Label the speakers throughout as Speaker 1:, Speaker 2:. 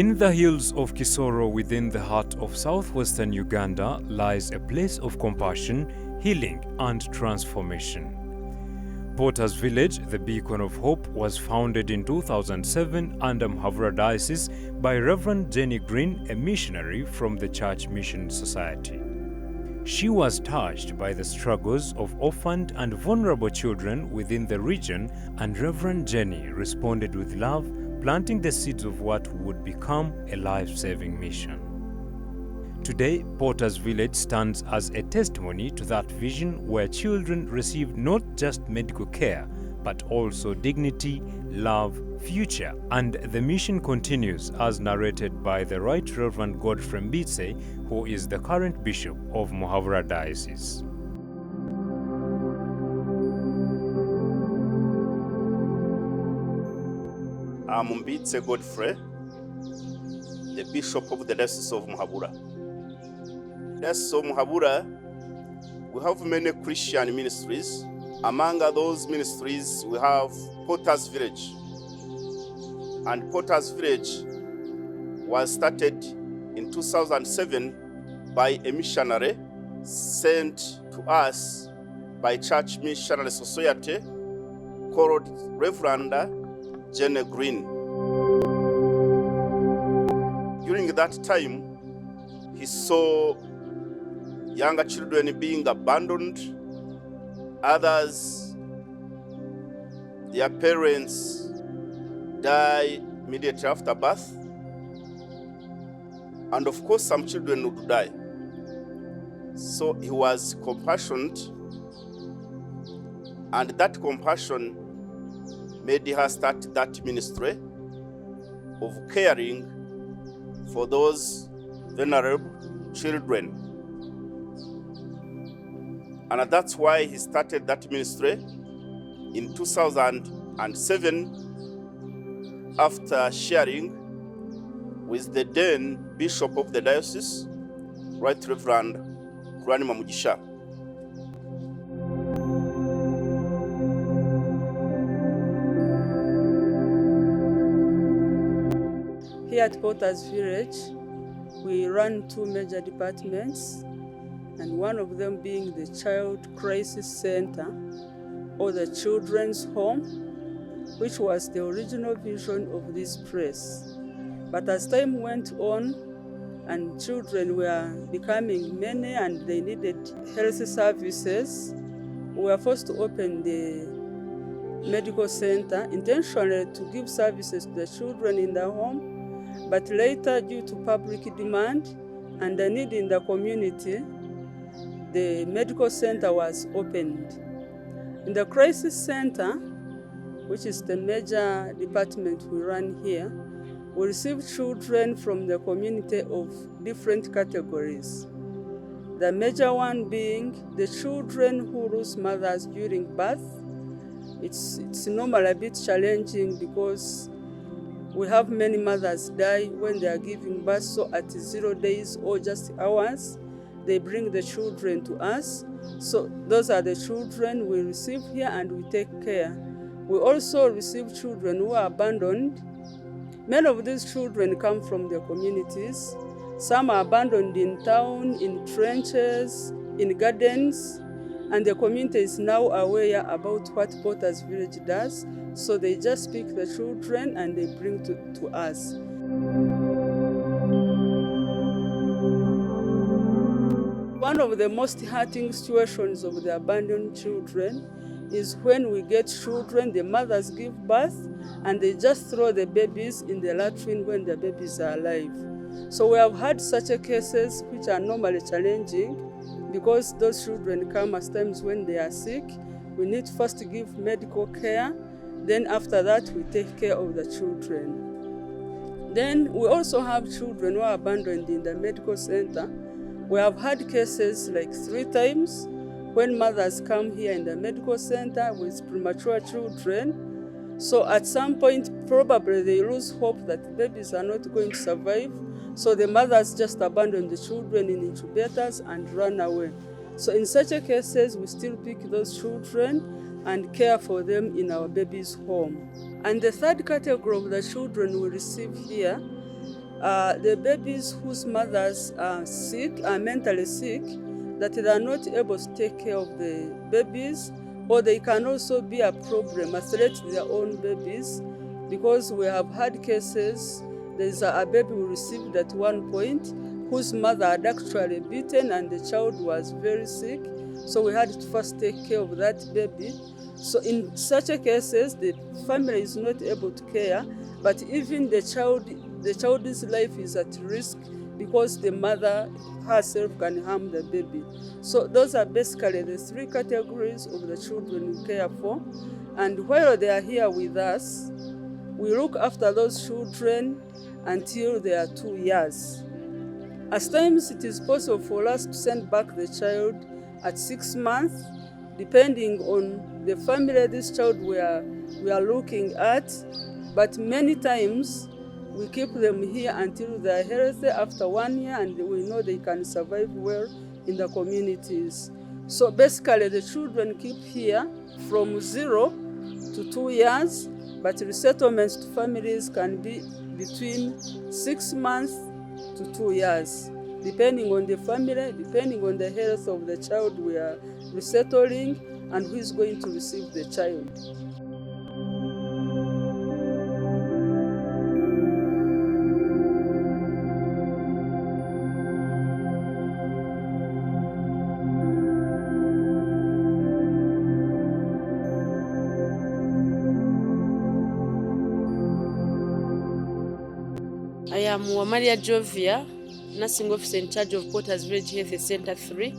Speaker 1: In the hills of Kisoro within the heart of southwestern Uganda lies a place of compassion, healing and transformation. Porter's Village, the Beacon of Hope, was founded in 2007 under Muhabura Diocese by Reverend Jenny Green, a missionary from the Church Mission Society. She was touched by the struggles of orphaned and vulnerable children within the region, and Reverend Jenny responded with love, planting the seeds of what would become a life-saving mission. Today, Porter's Village stands as a testimony to that vision where children receive not just medical care, but also dignity, love, future. And the mission continues as narrated by the Right Reverend Godfrey Mbitse, who is the current Bishop of Muhabura Diocese.
Speaker 2: I'm Mbitse Godfrey, the Bishop of the Diocese of Muhabura. Diocese of Muhabura, we have many Christian ministries. Among those ministries, we have Porter's Village. And Porter's Village was started in 2007 by a missionary sent to us by Church Missionary Society called Reverend Jenny Green. During that time, he saw younger children being abandoned, others, their parents die immediately after birth, and of course some children would die. So he was compassionate, and that compassion made her start that ministry of caring for those vulnerable children. And that's why he started that ministry in 2007 after sharing with the then Bishop of the Diocese, Right Reverend Kuranima Mugisha.
Speaker 3: Here at Porter's Village, we run two major departments, and one of them being the Child Crisis Center, or the Children's Home, which was the original vision of this place. But as time went on and children were becoming many and they needed health services, we were forced to open the medical center intentionally to give services to the children in the home. But later, due to public demand and the need in the community, the medical center was opened. In the crisis center, which is the major department we run here, we receive children from the community of different categories. The major one being the children who lose mothers during birth. It's normally a bit challenging because we have many mothers die when they are giving birth, so at 0 days or just hours, they bring the children to us. So those are the children we receive here and we take care. We also receive children who are abandoned. Many of these children come from their communities. Some are abandoned in town, in trenches, in gardens, and the community is now aware about what Porter's Village does. So they just pick the children and they bring to us. One of the most hurting situations of the abandoned children is when we get children, the mothers give birth, and they just throw the babies in the latrine when the babies are alive. So we have had such cases which are normally challenging because those children come at times when they are sick. We need first to give medical care. Then after that, we take care of the children. Then we also have children who are abandoned in the medical center. We have had cases like 3 times when mothers come here in the medical center with premature children. So at some point, probably they lose hope that the babies are not going to survive. So the mothers just abandon the children in incubators and run away. So in such cases, we still pick those children and care for them in our baby's home. And the third category of the children we receive here the babies whose mothers are sick, are mentally sick, that they are not able to take care of the babies, or they can also be a problem, a threat to their own babies, because we have had cases. There's a baby we received at one point whose mother had actually beaten and the child was very sick, so we had to first take care of that baby. So in such cases, the family is not able to care, but even the child's life is at risk because the mother herself can harm the baby. So those are basically the three categories of the children we care for. And while they are here with us, we look after those children until they are 2 years. At times it is possible for us to send back the child at 6 months, depending on the family this child we are looking at. But many times we keep them here until they are healthy after 1 year, and we know they can survive well in the communities. So basically the children keep here from 0 to 2 years, but resettlements to families can be between 6 months to 2 years, depending on the family, depending on the health of the child we are resettling and who is going to receive the child.
Speaker 4: I am Wamaria Jovia, nursing officer in charge of Porters Village Health Center 3.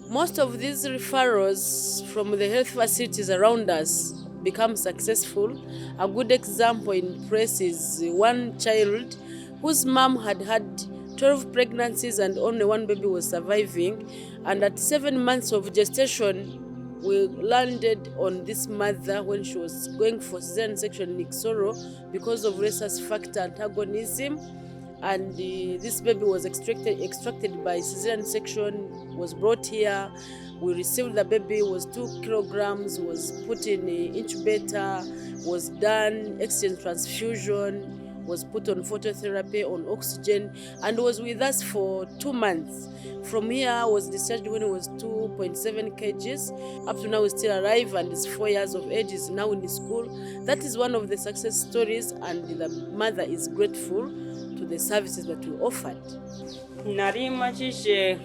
Speaker 4: Most of these referrals from the health facilities around us become successful. A good example in press is one child whose mom had 12 pregnancies and only one baby was surviving. And at 7 months of gestation, we landed on this mother when she was going for cesarean section in Iksoro because of rhesus factor antagonism, and this baby was extracted by cesarean section, was brought here. We received the baby, was 2 kilograms, was put in an incubator, was done exchange transfusion, was put on phototherapy, on oxygen, and was with us for 2 months. From here, was discharged when it was 2.7 kgs. Up to now, is still alive and is 4 years of age, is now in school. That is one of the success stories, and the mother is grateful to the services that we offered.
Speaker 5: Nari majije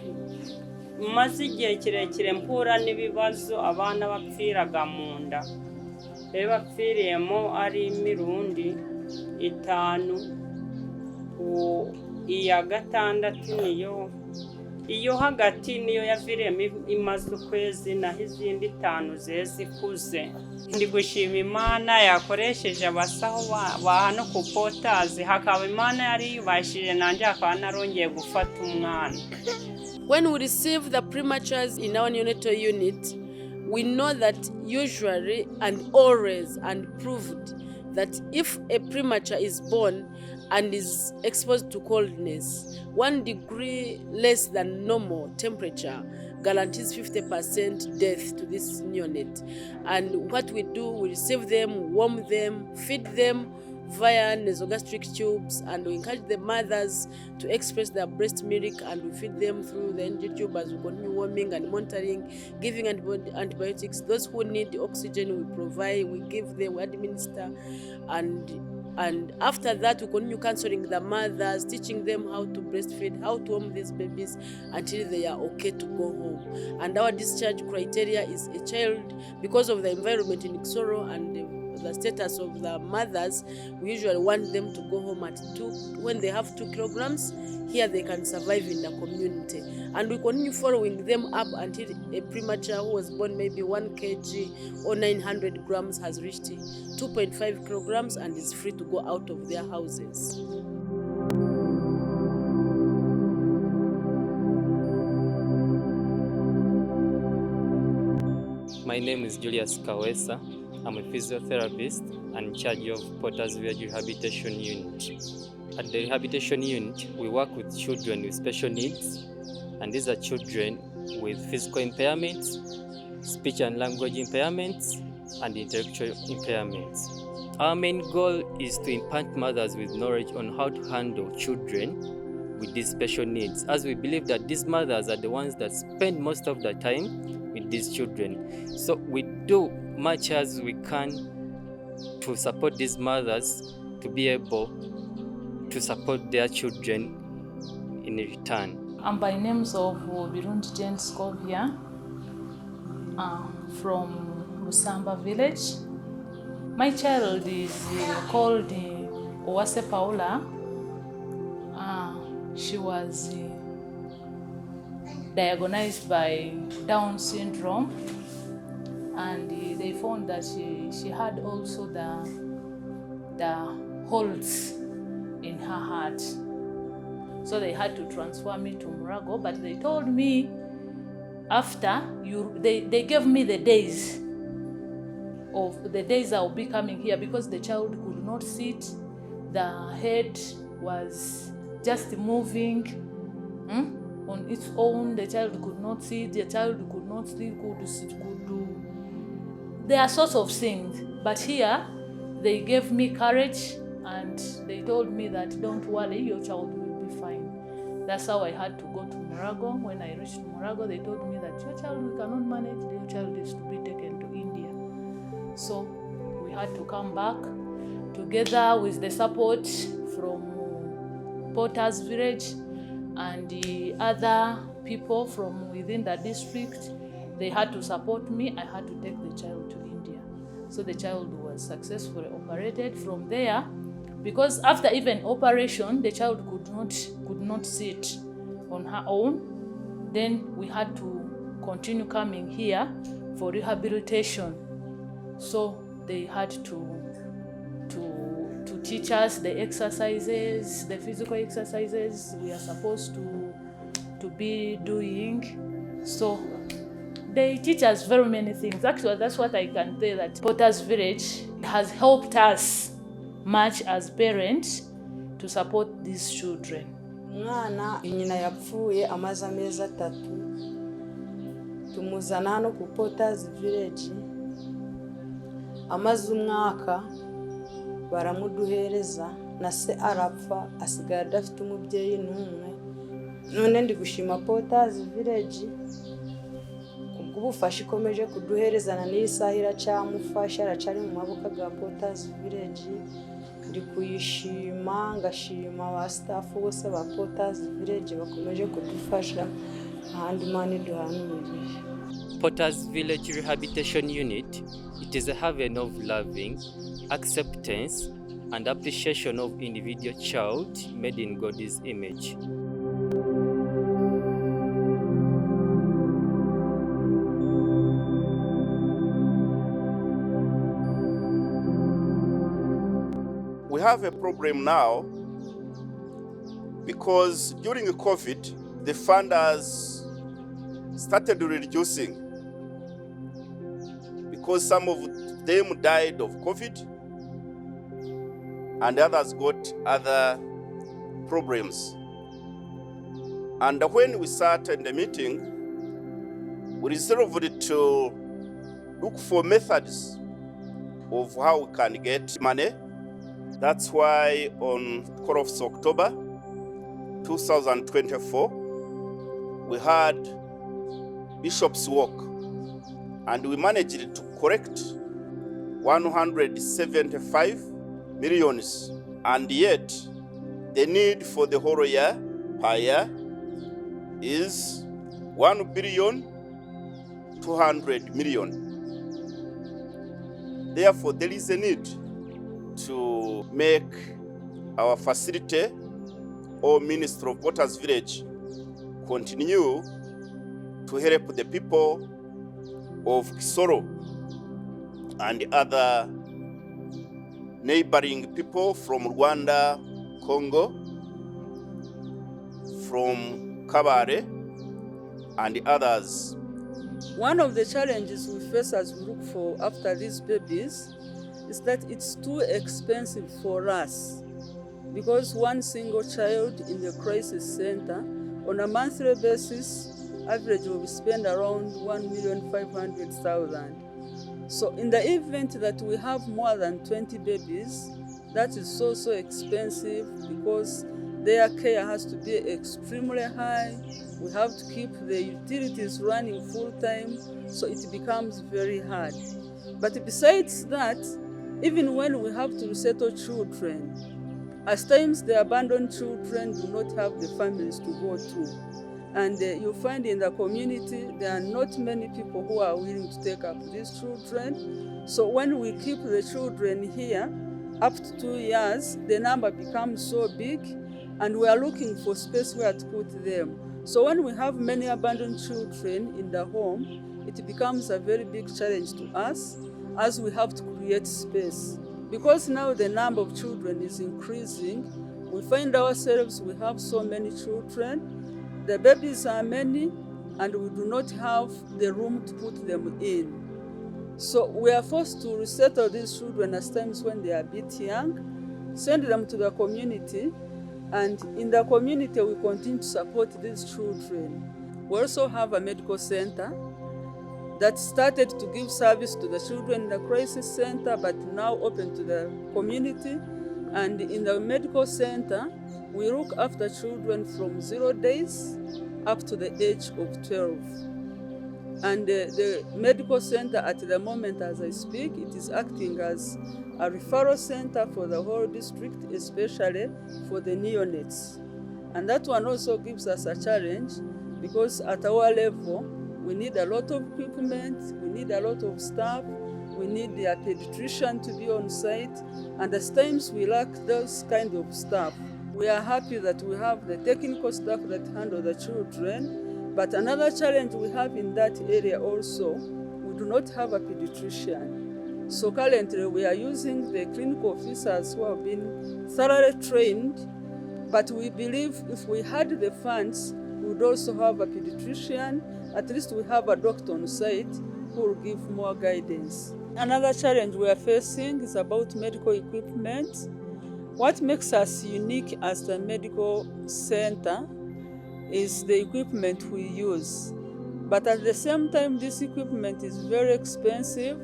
Speaker 5: maze igihe kirekire mpura n'ibibazo abana bapfiraga mu nda. Bapfiriyemo ari imirundi 5, iya gatandatu iyo hagati niyo yaviriyemo imaze ukwezi, naho izindi 5 zeze ikuze. Ndi gushima Imana yakoresheje abasaho ba hano ku Porters, hakaba Imana yari yubashije nanjye akaba narongeye gufata umwana.
Speaker 4: When we receive the prematures in our neonatal unit, we know that usually and always and proved that if a premature is born and is exposed to coldness, 1 degree less than normal temperature guarantees 50% death to this neonate. And what we do, we receive them, warm them, feed them via nasogastric tubes, and we encourage the mothers to express their breast milk, and we feed them through the NG tube as we continue warming and monitoring, giving antibiotics. Those who need oxygen, we provide, we give them, we administer, and after that we continue counseling the mothers, teaching them how to breastfeed, how to warm these babies until they are okay to go home. And our discharge criteria is a child, because of the environment in Iksoro and the status of the mothers, we usually want them to go home at 2, when they have 2 kilograms. Here they can survive in the community, and we continue following them up until a premature who was born maybe 1 kg or 900 grams has reached 2.5 kilograms and is free to go out of their houses.
Speaker 6: My name is Julius Kawesa. I'm a physiotherapist and in charge of Porters Village Rehabilitation Unit. At the rehabilitation unit, we work with children with special needs, and these are children with physical impairments, speech and language impairments, and intellectual impairments. Our main goal is to impart mothers with knowledge on how to handle children with these special needs, as we believe that these mothers are the ones that spend most of their time with these children. So we do much as we can to support these mothers to be able to support their children in return.
Speaker 7: I'm by names of Birungi Jane Scovia from Lusamba village. My child is called Owase Paula. She was diagnosed by Down syndrome, and they found that she had also the holes in her heart. So they had to transfer me to Murago, but they told me after they gave me the days I'll be coming here, because the child could not sit, the head was just moving on its own. The child could not sit, the child could not sleep, could do. There are sorts of things, but here they gave me courage and they told me that don't worry, your child will be fine. That's how I had to go to Murago. When I reached Murago, they told me that your child we cannot manage, your child is to be taken to India. So we had to come back together with the support from Porter's Village and the other people from within the district. They had to support me. I had to take the child to India. So the child was successfully operated. From there, because after even operation, the child could not sit on her own, then we had to continue coming here for rehabilitation. So they had to teach us the exercises, the physical exercises we are supposed to be doing. So they teach us very many things. Actually, that's what I can say, that Porter's Village has helped us much as parents to support these children.
Speaker 8: Umwana nyina yapfuye amaze amezi 3, tumuzana hano ku Porter's Village, amaze umwaka baramuduhereza, na se arapfa asigara adafite umubyeyi n'umwe. None ndi gushima Porter's Village kubufasha ikomeje kuduherezana n'isahira cyamufasha, aracari mu mabuka ga Porter's Village. Ndi kuyishima, ngashima ba staff bose ba Porter's Village bakomeje kudufasha ahandi mani duhanurije.
Speaker 6: Porter's Village Rehabilitation Unit, it is a haven of loving, acceptance, and appreciation of individual child made in God's image.
Speaker 2: We have a problem now because during COVID, the funders started reducing because some of them died of COVID and others got other problems. And when we sat in the meeting, we resolved to look for methods of how we can get money. That's why on 4th of October 2024, we had Bishop's Walk, and we managed to collect 175 millions, and yet the need for the whole year per year is 1,200 million. Therefore, there is a need to make our facility or Ministry of Porter's Village continue to help the people of Kisoro and other neighboring people from Rwanda, Congo, from Kabare, and others.
Speaker 3: One of the challenges we face as we look for after these babies is that it's too expensive for us, because one single child in the crisis center on a monthly basis, average will spend around 1,500,000. So in the event that we have more than 20 babies, that is so expensive because their care has to be extremely high. We have to keep the utilities running full time, so it becomes very hard. But besides that, even when we have to resettle children, at times the abandoned children do not have the families to go to. And you find in the community, there are not many people who are willing to take up these children. So when we keep the children here, up to 2 years, the number becomes so big, and we are looking for space where to put them. So when we have many abandoned children in the home, it becomes a very big challenge to us as we have to create space. Because now the number of children is increasing, we find ourselves, we have so many children, the babies are many, and we do not have the room to put them in. So we are forced to resettle these children at times when they are a bit young, send them to the community, and in the community we continue to support these children. We also have a medical center that started to give service to the children in the crisis center, but now open to the community. And in the medical center, we look after children from 0 days up to the age of 12. And the medical center at the moment as I speak, it is acting as a referral center for the whole district, especially for the neonates. And that one also gives us a challenge because at our level, we need a lot of equipment, we need a lot of staff, we need a pediatrician to be on site, and at times we lack those kind of staff. We are happy that we have the technical staff that handle the children, but another challenge we have in that area also, we do not have a pediatrician. So currently we are using the clinical officers who have been thoroughly trained, but we believe if we had the funds, we would also have a pediatrician. At least we have a doctor on site who will give more guidance. Another challenge we are facing is about medical equipment. What makes us unique as the medical center is the equipment we use. But at the same time, this equipment is very expensive,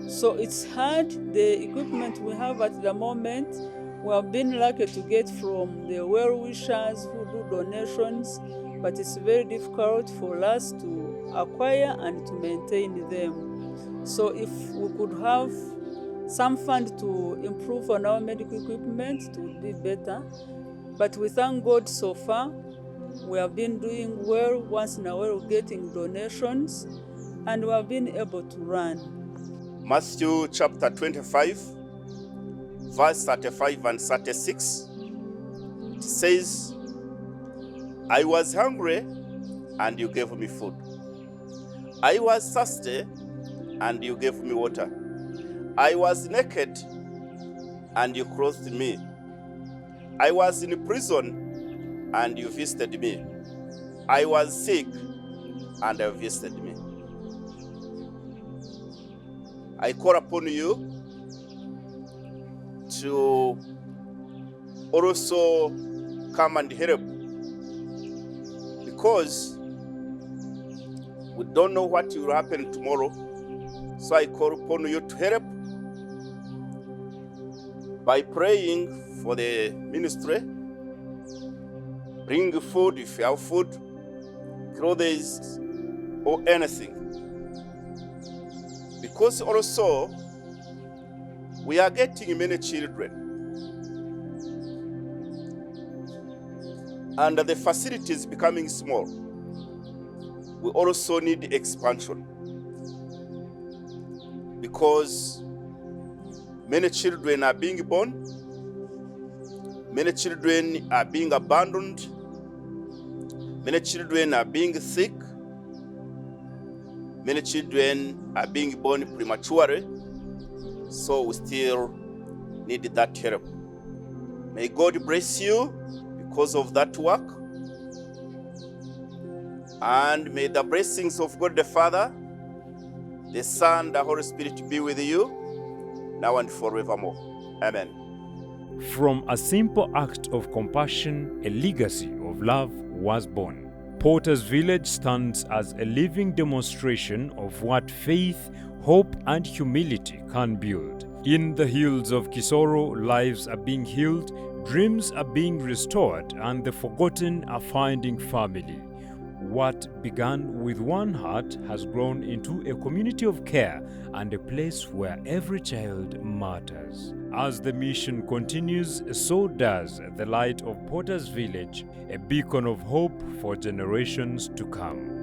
Speaker 3: so it's hard. The equipment we have at the moment, we have been lucky to get from the well-wishers who do donations, but it's very difficult for us to acquire and to maintain them. So if we could have some fund to improve on our medical equipment, it would be better. But we thank God so far. We have been doing well, once in a while getting donations, and we have been able to run.
Speaker 2: Matthew chapter 25, verse 35 and 36, it says, I was hungry, and you gave me food. I was thirsty, and you gave me water. I was naked, and you clothed me. I was in prison, and you visited me. I was sick, and you visited me. I call upon you to also come and help, because we don't know what will happen tomorrow. So I call upon you to help by praying for the ministry, bring food if you have food, clothes, or anything. Because also, we are getting many children, and the facility is becoming small. We also need expansion, because many children are being born, many children are being abandoned, many children are being sick, many children are being born prematurely, so we still need that help. May God bless you because of that work, and may the blessings of God the Father, the Son, the Holy Spirit be with you, now and forevermore. Amen.
Speaker 1: From a simple act of compassion, a legacy of love was born. Potter's Village stands as a living demonstration of what faith, hope and humility can build. In the hills of Kisoro, lives are being healed, dreams are being restored, and the forgotten are finding family. What began with one heart has grown into a community of care and a place where every child matters. As the mission continues, so does the light of Potter's Village, a beacon of hope for generations to come.